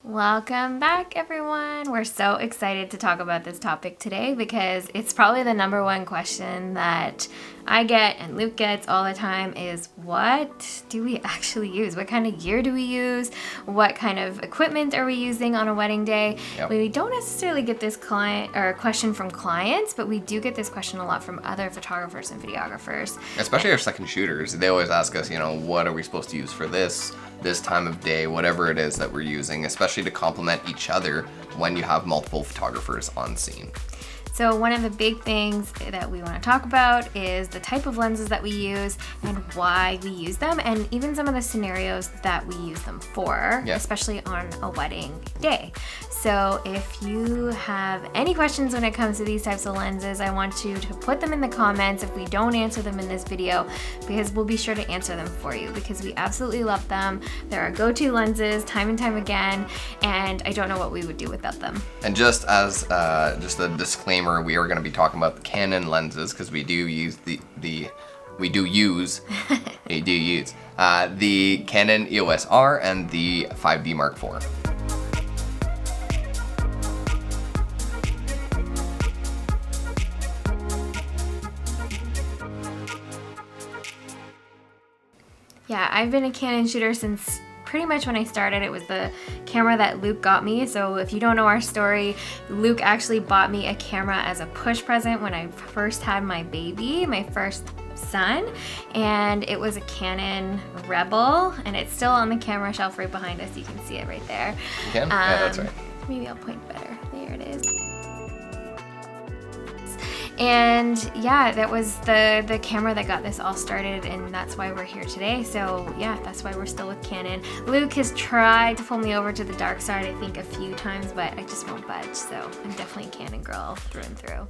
Welcome back, everyone. We're so excited to talk about this topic today because it's probably the number one question that I get and Luke gets all the time is, what do we actually use? What kind of gear do we use? What kind of equipment are we using on a wedding day? Yep. We don't necessarily get this question from clients, but we do get this question a lot from other photographers and videographers. Especially our second shooters. They always ask us, what are we supposed to use for this time of day, whatever it is that we're using, especially to complement each other when you have multiple photographers on scene. So one of the big things that we want to talk about is the type of lenses that we use and why we use them, and even some of the scenarios that we use them for, especially on a wedding day. So if you have any questions when it comes to these types of lenses, I want you to put them in the comments if we don't answer them in this video, because we'll be sure to answer them for you because we absolutely love them. They're our go-to lenses time and time again, and I don't know what we would do without them. And just as just a disclaimer, we are going to be talking about the Canon lenses because we do use the Canon EOS R and the 5D Mark IV. Yeah, I've been a Canon shooter since pretty much when I started. It was the camera that Luke got me. So if you don't know our story, Luke actually bought me a camera as a push present when I first had my baby, my first son, and it was a Canon Rebel, and it's still on the camera shelf right behind us. You can see it right there. You can? Yeah, that's right. Maybe I'll point better. There it is. And yeah, that was the camera that got this all started, and that's why we're here today. So yeah, that's why we're still with Canon. Luke has tried to pull me over to the dark side, I think, a few times, but I just won't budge. So I'm definitely a Canon girl through and through.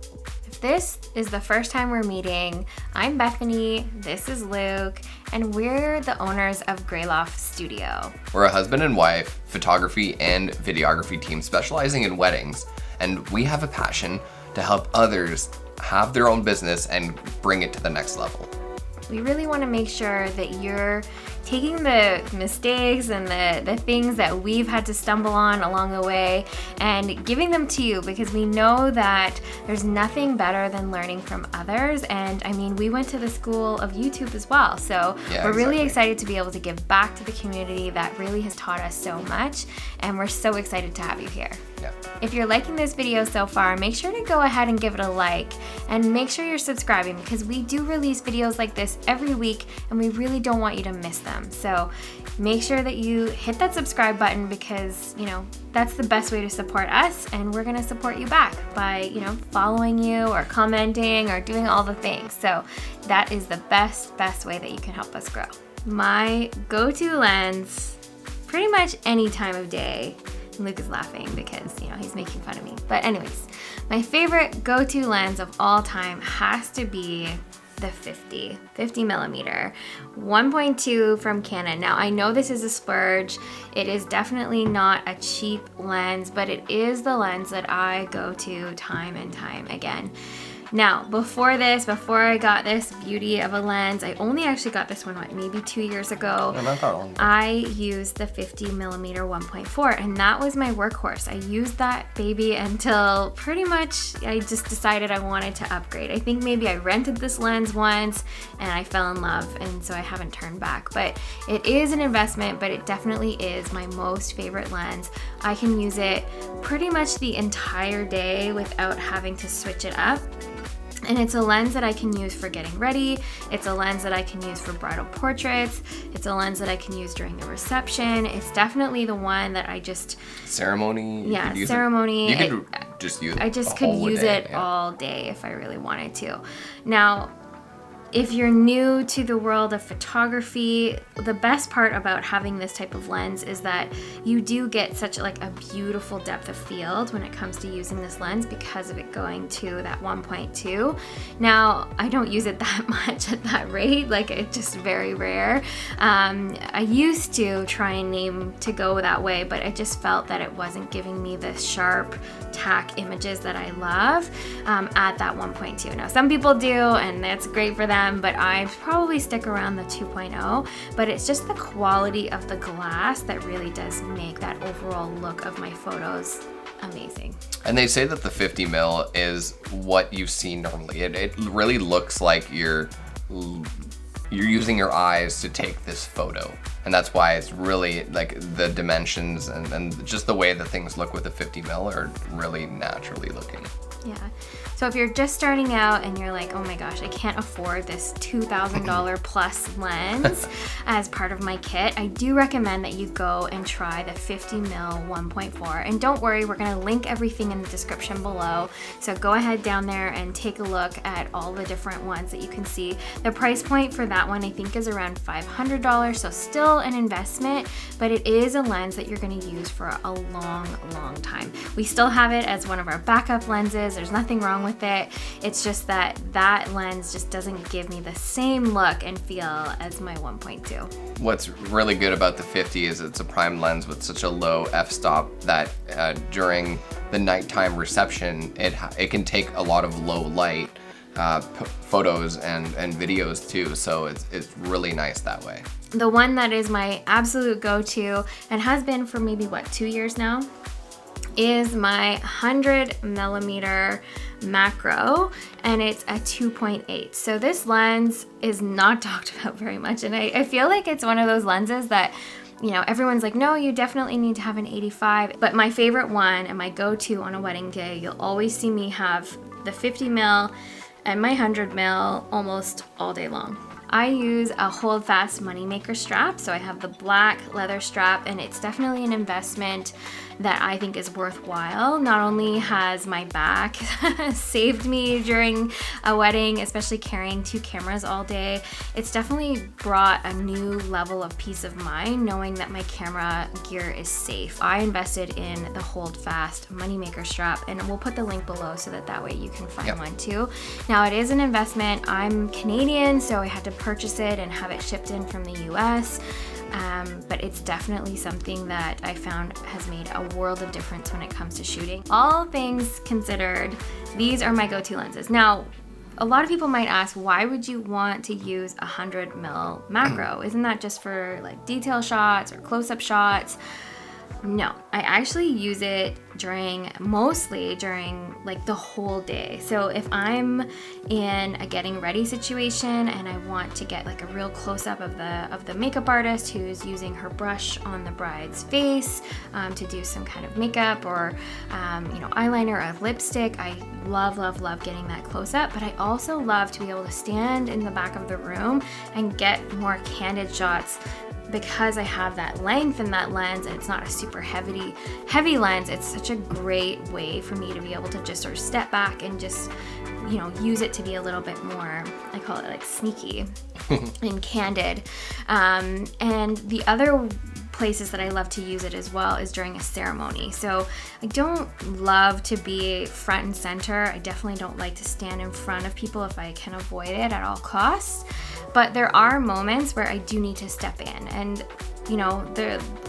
If this is the first time we're meeting, I'm Bethany, this is Luke, and we're the owners of Loft Studio. We're a husband and wife photography and videography team specializing in weddings, and we have a passion to help others have their own business and bring it to the next level. We really want to make sure that you're taking the mistakes and the things that we've had to stumble on along the way and giving them to you, because we know that there's nothing better than learning from others. And I mean, we went to the school of YouTube as well. So we're really excited to be able to give back to the community that really has taught us so much. And we're so excited to have you here. Yeah. If you're liking this video so far, make sure to go ahead and give it a like, and make sure you're subscribing, because we do release videos like this every week and we really don't want you to miss them. So make sure that you hit that subscribe button, because that's the best way to support us, and we're gonna support you back by following you or commenting or doing all the things. So that is the best way that you can help us grow. My go-to lens pretty much any time of day. Luke is laughing because, he's making fun of me. But anyways, my favorite go-to lens of all time has to be the 50 millimeter 1.2 from Canon. Now, I know this is a splurge. It is definitely not a cheap lens, but it is the lens that I go to time and time again. Now, before I got this beauty of a lens, I only actually got this one, maybe 2 years ago. No, not that long. I used the 50 millimeter 1.4, and that was my workhorse. I used that baby until pretty much I just decided I wanted to upgrade. I think maybe I rented this lens once and I fell in love, and so I haven't turned back. But it is an investment, but it definitely is my most favorite lens. I can use it pretty much the entire day without having to switch it up. And it's a lens that I can use for getting ready. It's a lens that I can use for bridal portraits. It's a lens that I can use during the reception. It's definitely the one that I just... Ceremony? Yeah, ceremony. You could just use it. I just could use it all day if I really wanted to. Now, if you're new to the world of photography, the best part about having this type of lens is that you do get such a beautiful depth of field when it comes to using this lens because of it going to that 1.2. Now, I don't use it that much at that rate, it's just very rare. I used to try and aim to go that way, but I just felt that it wasn't giving me the sharp tack images that I love at that 1.2. Now, some people do, and that's great for them. them, but I probably stick around the 2.0. But it's just the quality of the glass that really does make that overall look of my photos amazing. And they say that the 50 mil is what you see normally. It really looks like you're using your eyes to take this photo. And that's why it's really like the dimensions and just the way that things look with the 50 mil are really naturally looking. Yeah. So if you're just starting out and you're like, oh my gosh, I can't afford this $2,000 plus lens as part of my kit, I do recommend that you go and try the 50 mil 1.4. And don't worry, we're going to link everything in the description below. So go ahead down there and take a look at all the different ones that you can see. The price point for that one I think is around $500, so still an investment, but it is a lens that you're going to use for a long, long time. We still have it as one of our backup lenses. There's nothing wrong with it. It's just that that lens just doesn't give me the same look and feel as my 1.2. What's really good about the 50 is it's a prime lens with such a low f-stop that during the nighttime reception, it can take a lot of low light photos and videos too. So it's really nice that way. The one that is my absolute go-to and has been for maybe 2 years now is my 100 millimeter macro, and it's a 2.8. So this lens is not talked about very much, and I feel like it's one of those lenses that, you know, everyone's like, no, you definitely need to have an 85. But my favorite one and my go-to on a wedding day, you'll always see me have the 50 mil and my 100 mil almost all day long. I use a hold fast moneymaker strap. So I have the black leather strap, and it's definitely an investment that I think is worthwhile. Not only has my back saved me during a wedding, especially carrying 2 cameras all day, it's definitely brought a new level of peace of mind knowing that my camera gear is safe. I invested in the hold fast moneymaker strap, and we'll put the link below so that way you can find one too. Now it is an investment. I'm Canadian, so I had to purchase it and have it shipped in from the US. But it's definitely something that I found has made a world of difference when it comes to shooting. All things considered, these are my go-to lenses. Now, a lot of people might ask, why would you want to use a 100 mil macro? Isn't that just for like detail shots or close-up shots? No, I actually use it mostly during like the whole day. So if I'm in a getting ready situation and I want to get like a real close up of the makeup artist who's using her brush on the bride's face to do some kind of makeup or eyeliner or lipstick, I love getting that close up. But I also love to be able to stand in the back of the room and get more candid shots. Because I have that length in that lens and it's not a super heavy lens, it's such a great way for me to be able to just sort of step back and just, use it to be a little bit more, I call it like sneaky and candid. And the other places that I love to use it as well is during a ceremony. So I don't love to be front and center. I definitely don't like to stand in front of people if I can avoid it at all costs. But there are moments where I do need to step in, and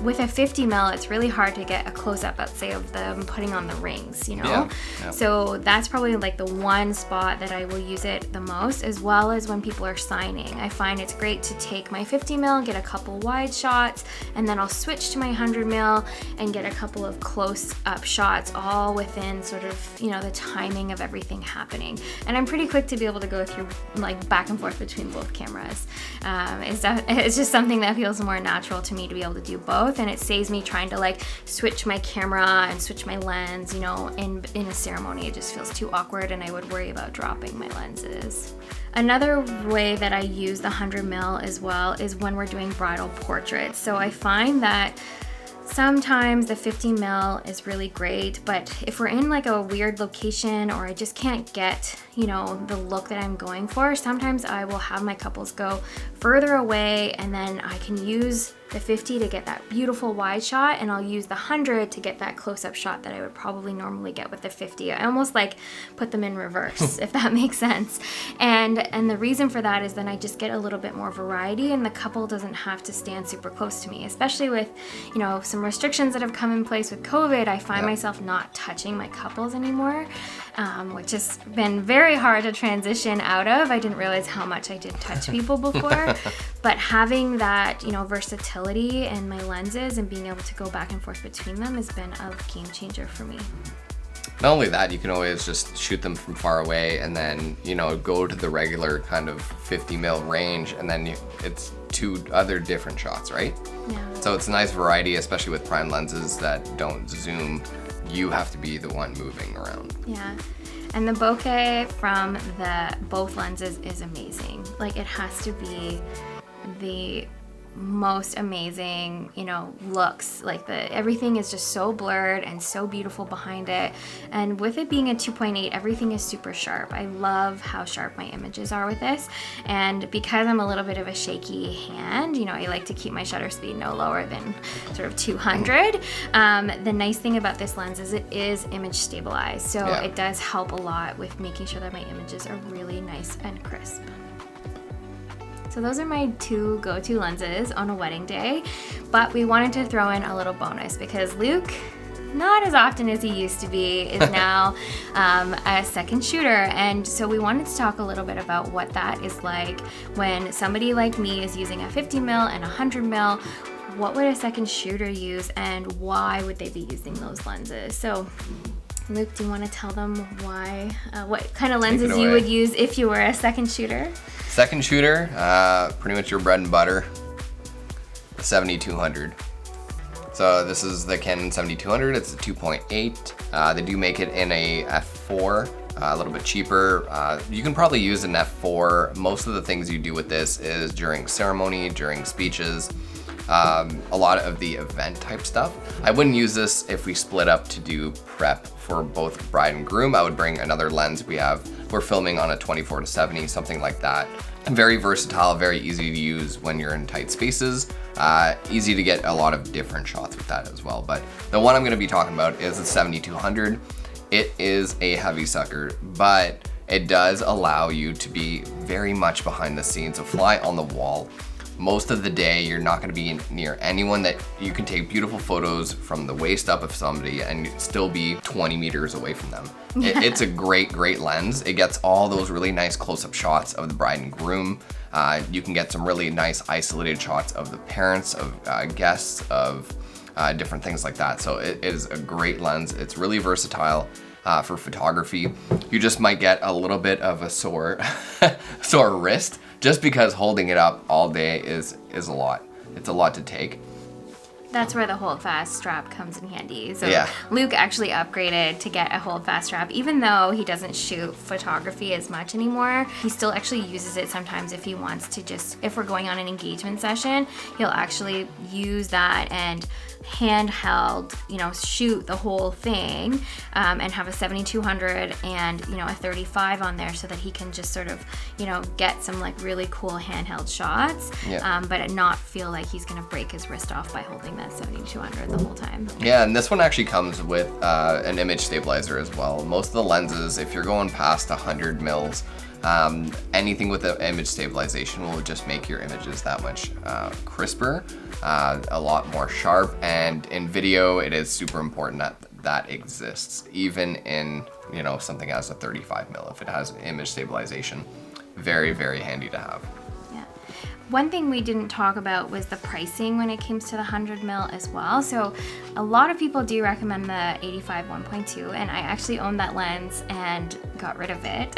with a 50 mil, it's really hard to get a close-up, let's say, of them putting on the rings, Yeah. So that's probably like the one spot that I will use it the most, as well as when people are signing. I find it's great to take my 50 mil, get a couple wide shots, and then I'll switch to my 100 mil and get a couple of close-up shots, all within sort of, the timing of everything happening. And I'm pretty quick to be able to go through like back and forth between both cameras. It's just something that feels more natural to me to be able to do both, and it saves me trying to like switch my camera and switch my lens, in a ceremony. It just feels too awkward, and I would worry about dropping my lenses. Another way that I use the 100 mil as well is when we're doing bridal portraits. So I find that sometimes the 50 mil is really great, but if we're in like a weird location or I just can't get, the look that I'm going for, sometimes I will have my couples go further away, and then I can use the 50 to get that beautiful wide shot, and I'll use the 100 to get that close-up shot that I would probably normally get with the 50. I almost like put them in reverse, if that makes sense. And the reason for that is then I just get a little bit more variety, and the couple doesn't have to stand super close to me, especially with, some restrictions that have come in place with COVID. I find myself not touching my couples anymore. which has been very hard to transition out of. I didn't realize how much I did touch people before, but having that, you know, versatility in my lenses and being able to go back and forth between them has been a game changer for me. Not only that, you can always just shoot them from far away and then, you know, go to the regular kind of 50 mil range, and then it's 2 other different shots, right? Yeah. So it's a nice variety, especially with prime lenses that don't zoom. You have to be the one moving around. Yeah. And the bokeh from both lenses is amazing. Like, it has to be the most amazing, you know, looks. Like, everything is just so blurred and so beautiful behind it. And with it being a 2.8, everything is super sharp. I love how sharp my images are with this. And because I'm a little bit of a shaky hand, you know, I like to keep my shutter speed no lower than sort of 200. The nice thing about this lens is it is image stabilized. So it does help a lot with making sure that my images are really nice and crisp. So those are my 2 go-to lenses on a wedding day, but we wanted to throw in a little bonus because Luke, not as often as he used to be, is now a second shooter. And so we wanted to talk a little bit about what that is like when somebody like me is using a 50 mil and 100 mil. What would a second shooter use and why would they be using those lenses? So Luke, do you want to tell them why, what kind of lenses you would use if you were a second shooter? Second shooter, pretty much your bread and butter, 7200. So this is the Canon 7200. It's a 2.8. They do make it in a f4, a little bit cheaper. You can probably use an f4. Most of the things you do with this is during ceremony, during speeches, a lot of the event type stuff. I wouldn't use this if we split up to do prep for both bride and groom. I would bring another lens. We're filming on a 24-70, something like that. Very versatile, very easy to use when you're in tight spaces. Easy to get a lot of different shots with that as well. But the one I'm gonna be talking about is the 7200. It is a heavy sucker, but it does allow you to be very much behind the scenes, a fly on the wall. Most of the day, you're not gonna be near anyone that you can take beautiful photos from the waist up of somebody and still be 20 meters away from them. It's a great, great lens. It gets all those really nice close-up shots of the bride and groom. You can get some really nice isolated shots of the parents, of guests, of different things like that. So it is a great lens. It's really versatile for photography. You just might get a little bit of a sore wrist, just because holding it up all day is a lot. It's a lot to take. That's where the hold fast strap comes in handy. So Luke actually upgraded to get a hold fast strap. Even though he doesn't shoot photography as much anymore, he still actually uses it sometimes if he wants to if we're going on an engagement session, he'll actually use that and handheld, you know, shoot the whole thing and have a 7200 and, you know, a 35 on there so that he can just sort of, you know, get some like really cool handheld shots, but not feel like he's gonna break his wrist off by holding that 7200 the whole time. Yeah, and this one actually comes with an image stabilizer as well. Most of the lenses, if you're going past 100 mils, anything with the image stabilization will just make your images that much crisper, a lot more sharp, and in video it is super important that exists, even in, you know, something as a 35 mil. If it has image stabilization, very, very handy to have. One thing we didn't talk about was the pricing when it comes to the 100 mil as well. So a lot of people do recommend the 85 1.2, and I actually own that lens and got rid of it.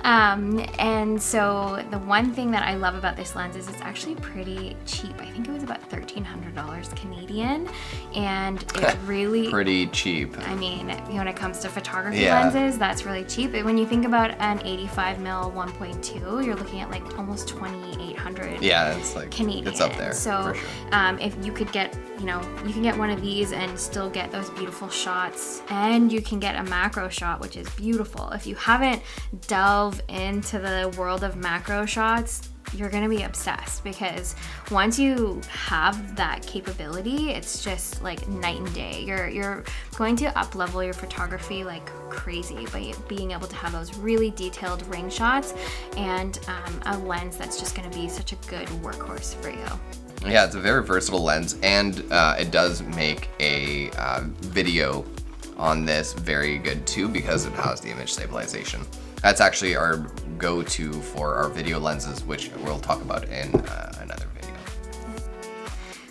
And so the one thing that I love about this lens is it's actually pretty cheap. I think it was about $1,300 Canadian, and it really pretty cheap. I mean, when it comes to photography lenses, that's really cheap. When you think about an 85 mil 1.2, you're looking at like almost $2,800. Yeah, it's like Canadian. It's up there. So for sure. If you could get, you know, you can get one of these and still get those beautiful shots, and you can get a macro shot, which is beautiful. If you haven't delved into the world of macro shots, you're gonna be obsessed, because once you have that capability, it's just like night and day. You're going to up level your photography like crazy by being able to have those really detailed ring shots and a lens that's just gonna be such a good workhorse for you. Yeah, it's a very versatile lens, and it does make a video on this very good too, because it has the image stabilization. That's actually our go-to for our video lenses, which we'll talk about in another video.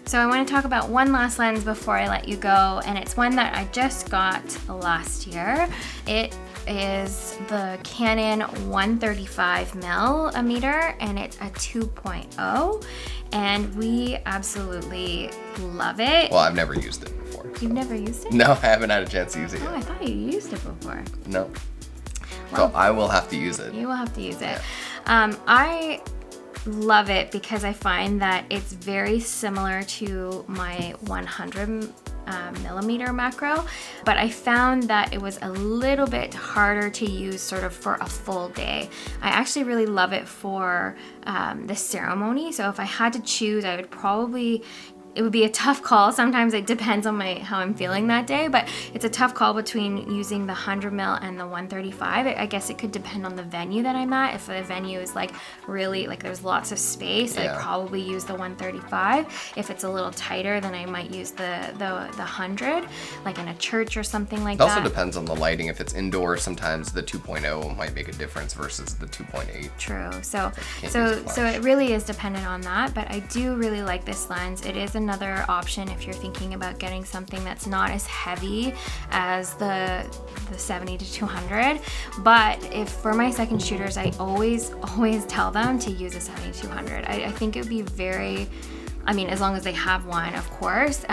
So I want to talk about one last lens before I let you go, and it's one that I just got last year. It is the Canon 135mm, and it's a 2.0, and we absolutely love it. Well, I've never used it before. You've never used it? No, I haven't had a chance to use it yet. Oh, I thought you used it before. No. Well, so I will have to use it. You will have to use it. Yeah. I love it because I find that it's very similar to my 100mm macro, but I found that it was a little bit harder to use sort of for a full day. I actually really love it for the ceremony. So if I had to choose, I would probably, it would be a tough call. Sometimes it depends on how I'm feeling that day, but it's a tough call between using the 100mm and the 135. I guess it could depend on the venue that I'm at. If the venue is like really, like there's lots of space, I'd probably use the 135. If it's a little tighter, then I might use the 100, like in a church or something like that. It also depends on the lighting. If it's indoor, sometimes the 2.0 might make a difference versus the 2.8. True. So it really is dependent on that, but I do really like this lens. It is another option if you're thinking about getting something that's not as heavy as the 70 to 200. But if for my second shooters, I always tell them to use a 70 to 200. I think it would be very, I mean, as long as they have one, of course,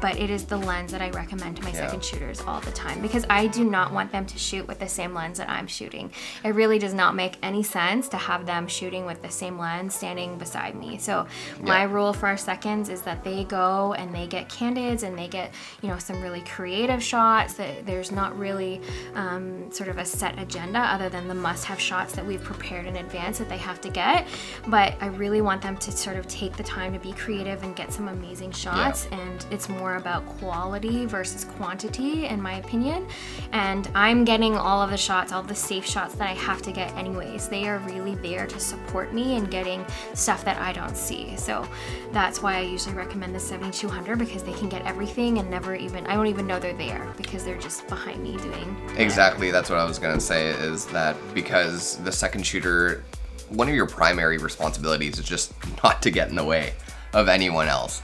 but it is the lens that I recommend to my second shooters all the time, because I do not want them to shoot with the same lens that I'm shooting. It really does not make any sense to have them shooting with the same lens standing beside me. So my rule for our seconds is that they go and they get candids and they get, you know, some really creative shots. That there's not really sort of a set agenda other than the must-have shots that we've prepared in advance that they have to get. But I really want them to sort of take the time to be creative and get some amazing shots, and it's more about quality versus quantity in my opinion. And I'm getting all of the shots, all the safe shots that I have to get anyways. They are really there to support me in getting stuff that I don't see. So that's why I usually recommend the 7200, because they can get everything and I don't even know they're there because they're just behind me doing whatever. Exactly, that's what I was gonna say, is that because the second shooter, one of your primary responsibilities is just not to get in the way of anyone else.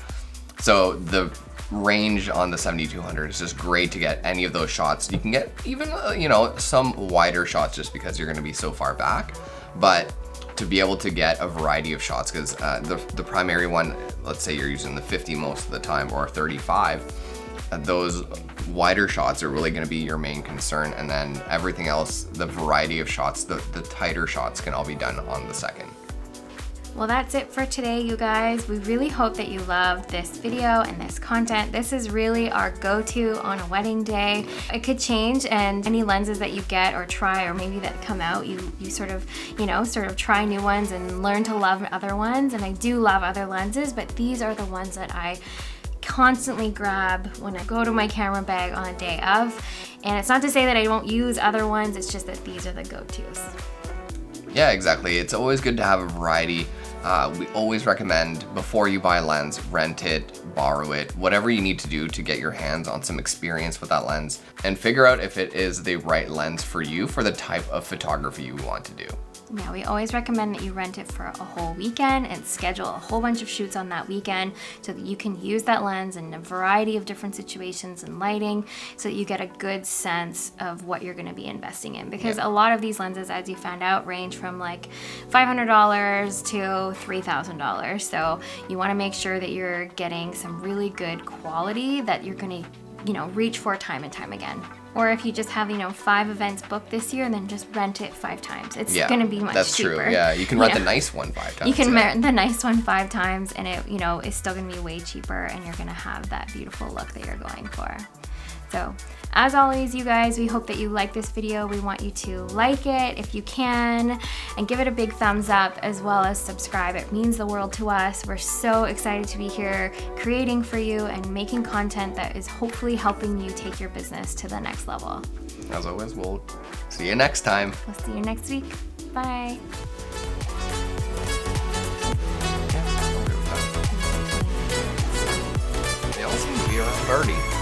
So the range on the 7200 is just great to get any of those shots. You can get even, you know, some wider shots just because you're gonna be so far back, but to be able to get a variety of shots, because the primary one, let's say you're using the 50 most of the time or 35, those wider shots are really going to be your main concern, and then everything else, the variety of shots, the tighter shots can all be done on the second. Well, that's it for today, you guys. We really hope that you loved this video and this content. This is really our go-to on a wedding day. It could change, and any lenses that you get or try, or maybe that come out, you sort of try new ones and learn to love other ones. And I do love other lenses, but these are the ones that I constantly grab when I go to my camera bag on a day of. And it's not to say that I won't use other ones, it's just that these are the go-tos. Yeah, exactly. It's always good to have a variety. We always recommend, before you buy a lens, rent it, borrow it, whatever you need to do to get your hands on some experience with that lens, and figure out if it is the right lens for you for the type of photography you want to do. Yeah, we always recommend that you rent it for a whole weekend and schedule a whole bunch of shoots on that weekend so that you can use that lens in a variety of different situations and lighting, so that you get a good sense of what you're going to be investing in. Because a lot of these lenses, as you found out, range from like $500 to $3,000. So you want to make sure that you're getting some really good quality that you're going to, you know, reach for time and time again. Or if you just have, you know, 5 events booked this year, and then just rent it 5 times. It's going to be much cheaper. That's true. Yeah, you can rent the nice one 5 times. You can rent the nice one 5 times, and it, you know, is still going to be way cheaper, and you're going to have that beautiful look that you're going for. So, as always, you guys, we hope that you like this video. We want you to like it if you can, and give it a big thumbs up, as well as subscribe. It means the world to us. We're so excited to be here creating for you and making content that is hopefully helping you take your business to the next level. As always, we'll see you next time. We'll see you next week. Bye. They all seem to be around 30.